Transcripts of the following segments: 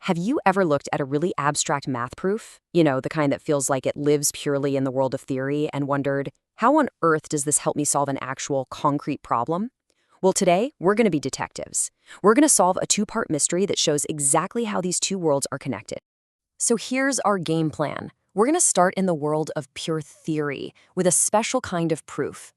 Have you ever looked at a really abstract math proof? You know, the kind that feels like it lives purely in the world of theory and wondered, how on earth does this help me solve an actual concrete problem? Well, today, we're going to be detectives. We're going to solve a two-part mystery that shows exactly how these two worlds are connected. So here's our game plan. We're going to start in the world of pure theory with a special kind of proof.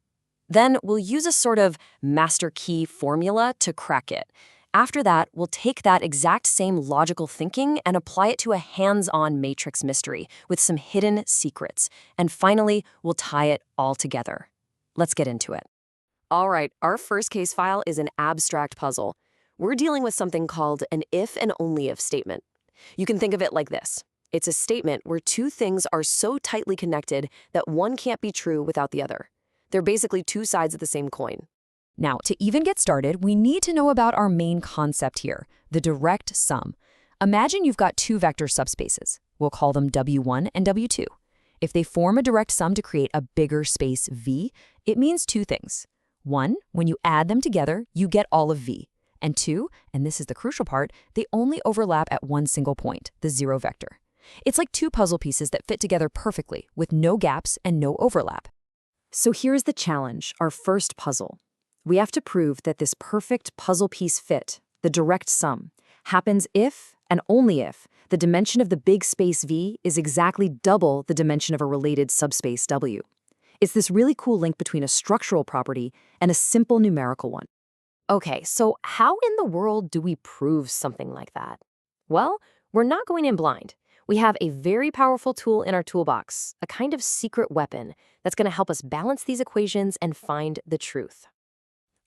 Then we'll use a sort of master key formula to crack it. After that, we'll take that exact same logical thinking and apply it to a hands-on matrix mystery with some hidden secrets. And finally, we'll tie it all together. Let's get into it. All right, our first case file is an abstract puzzle. We're dealing with something called an if and only if statement. You can think of it like this. It's a statement where two things are so tightly connected that one can't be true without the other. They're basically two sides of the same coin. Now, to even get started, we need to know about our main concept here, the direct sum. Imagine you've got two vector subspaces. We'll call them W1 and W2. If they form a direct sum to create a bigger space V, it means two things. One, when you add them together, you get all of V. And two, and this is the crucial part, they only overlap at one single point, the zero vector. It's like two puzzle pieces that fit together perfectly, with no gaps and no overlap. So here's the challenge, our first puzzle. We have to prove that this perfect puzzle piece fit, the direct sum, happens if and only if the dimension of the big space V is exactly double the dimension of a related subspace W. It's this really cool link between a structural property and a simple numerical one. Okay, so how in the world do we prove something like that? Well, we're not going in blind. We have a very powerful tool in our toolbox, a kind of secret weapon that's going to help us balance these equations and find the truth.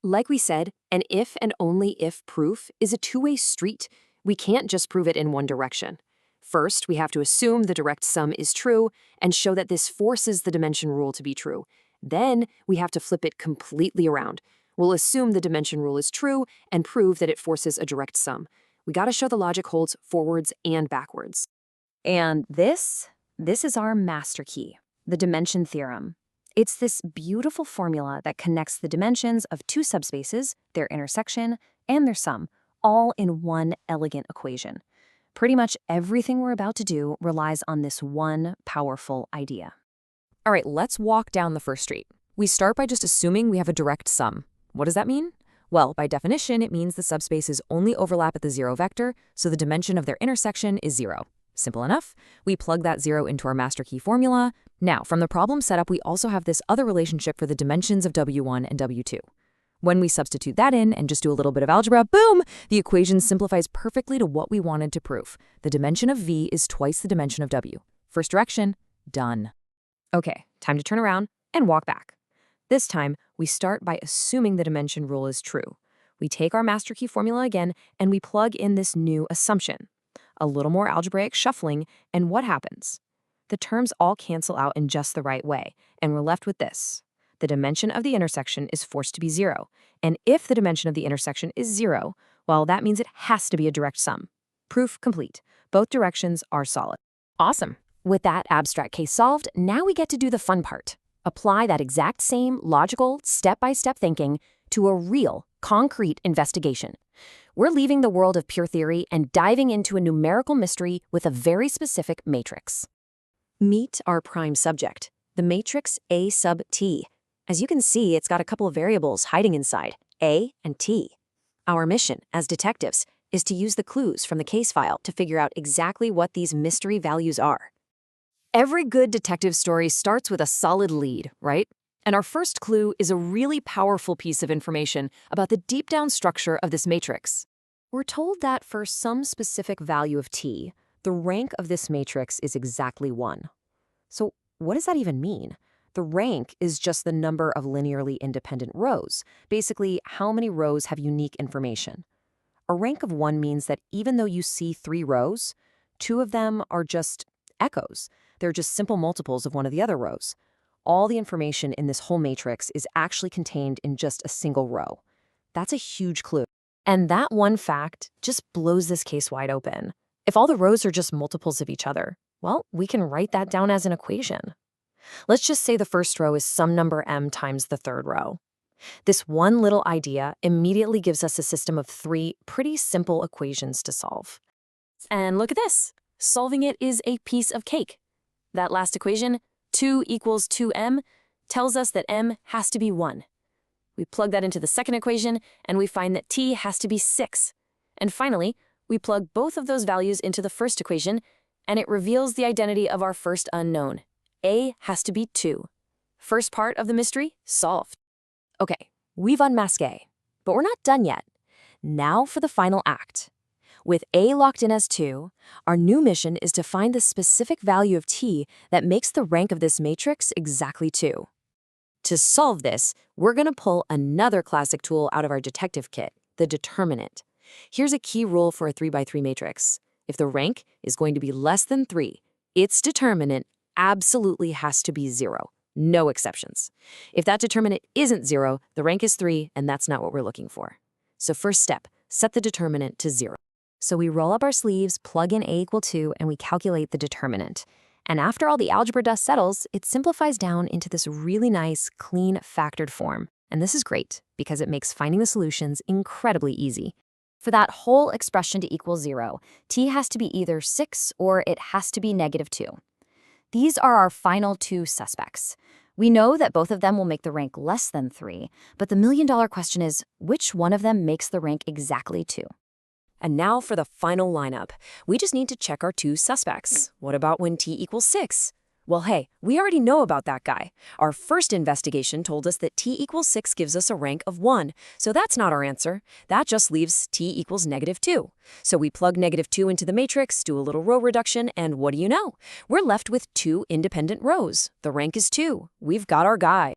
Like we said, an if and only if proof is a two-way street. We can't just prove it in one direction. First, we have to assume the direct sum is true and show that this forces the dimension rule to be true. Then, we have to flip it completely around. We'll assume the dimension rule is true and prove that it forces a direct sum. We gotta show the logic holds forwards and backwards. And this is our master key, the dimension theorem. It's this beautiful formula that connects the dimensions of two subspaces, their intersection, and their sum, all in one elegant equation. Pretty much everything we're about to do relies on this one powerful idea. All right, let's walk down the first street. We start by just assuming we have a direct sum. What does that mean? Well, by definition, it means the subspaces only overlap at the zero vector, so the dimension of their intersection is zero. Simple enough. We plug that zero into our master key formula. Now, from the problem setup, we also have this other relationship for the dimensions of W1 and W2. When we substitute that in and just do a little bit of algebra, boom, the equation simplifies perfectly to what we wanted to prove. The dimension of V is twice the dimension of W. First direction, done. Okay, time to turn around and walk back. This time, we start by assuming the dimension rule is true. We take our master key formula again and we plug in this new assumption. A little more algebraic shuffling, and what happens? The terms all cancel out in just the right way, and we're left with this. The dimension of the intersection is forced to be zero, and if the dimension of the intersection is zero, well, that means it has to be a direct sum. Proof complete. Both directions are solid. Awesome. With that abstract case solved, now we get to do the fun part. Apply that exact same logical, step-by-step thinking to a real, concrete investigation. We're leaving the world of pure theory and diving into a numerical mystery with a very specific matrix. Meet our prime subject, the matrix A sub T. As you can see, it's got a couple of variables hiding inside, A and T. Our mission, as detectives, is to use the clues from the case file to figure out exactly what these mystery values are. Every good detective story starts with a solid lead, right? And our first clue is a really powerful piece of information about the deep-down structure of this matrix. We're told that for some specific value of T, the rank of this matrix is exactly 1. So what does that even mean? The rank is just the number of linearly independent rows. Basically, how many rows have unique information. A rank of 1 means that even though you see 3 rows, 2 of them are just echoes. They're just simple multiples of one of the other rows. All the information in this whole matrix is actually contained in just a single row. That's a huge clue. And that one fact just blows this case wide open. If all the rows are just multiples of each other, well, we can write that down as an equation. Let's just say the first row is some number m times the third row. This one little idea immediately gives us a system of 3 pretty simple equations to solve. And look at this. Solving it is a piece of cake. That last equation, 2 equals 2m, tells us that m has to be 1. We plug that into the second equation, and we find that t has to be 6. And finally, we plug both of those values into the first equation, and it reveals the identity of our first unknown. A has to be 2. First part of the mystery solved. Okay, we've unmasked A, but we're not done yet. Now for the final act. With A locked in as 2, our new mission is to find the specific value of t that makes the rank of this matrix exactly 2. To solve this, we're going to pull another classic tool out of our detective kit, the determinant. Here's a key rule for a 3x3 matrix. If the rank is going to be less than 3, its determinant absolutely has to be 0. No exceptions. If that determinant isn't 0, the rank is 3, and that's not what we're looking for. So first step, set the determinant to 0. So we roll up our sleeves, plug in A equal 2, and we calculate the determinant. And after all the algebra dust settles, it simplifies down into this really nice, clean, factored form. And this is great because it makes finding the solutions incredibly easy. For that whole expression to equal 0, t has to be either 6 or it has to be -2. These are our final two suspects. We know that both of them will make the rank less than 3, but the million-dollar question is, which one of them makes the rank exactly 2? And now for the final lineup. We just need to check our two suspects. What about when t equals 6? Well, hey, we already know about that guy. Our first investigation told us that t equals 6 gives us a rank of 1, so that's not our answer. That just leaves t equals -2. So we plug -2 into the matrix, do a little row reduction, and what do you know? We're left with 2 independent rows. The rank is 2. We've got our guy.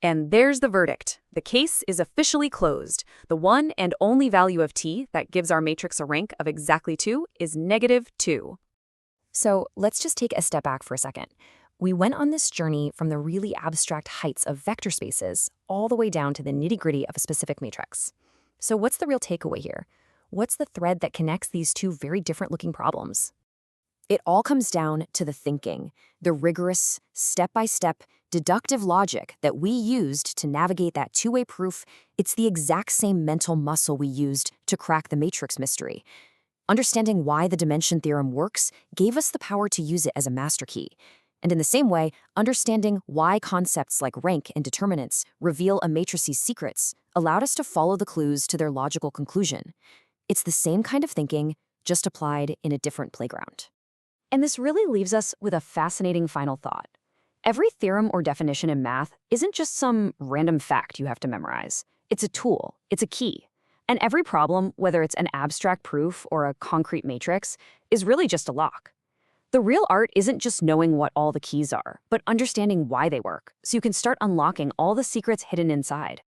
And there's the verdict. The case is officially closed. The one and only value of t that gives our matrix a rank of exactly 2 is -2. So let's just take a step back for a second. We went on this journey from the really abstract heights of vector spaces all the way down to the nitty-gritty of a specific matrix. So what's the real takeaway here? What's the thread that connects these two very different-looking problems? It all comes down to the thinking, the rigorous, step-by-step, deductive logic that we used to navigate that two-way proof. It's the exact same mental muscle we used to crack the matrix mystery. Understanding why the dimension theorem works gave us the power to use it as a master key. And in the same way, understanding why concepts like rank and determinants reveal a matrice's secrets allowed us to follow the clues to their logical conclusion. It's the same kind of thinking, just applied in a different playground. And this really leaves us with a fascinating final thought. Every theorem or definition in math isn't just some random fact you have to memorize. It's a tool, it's a key. And every problem, whether it's an abstract proof or a concrete matrix, is really just a lock. The real art isn't just knowing what all the keys are, but understanding why they work, so you can start unlocking all the secrets hidden inside.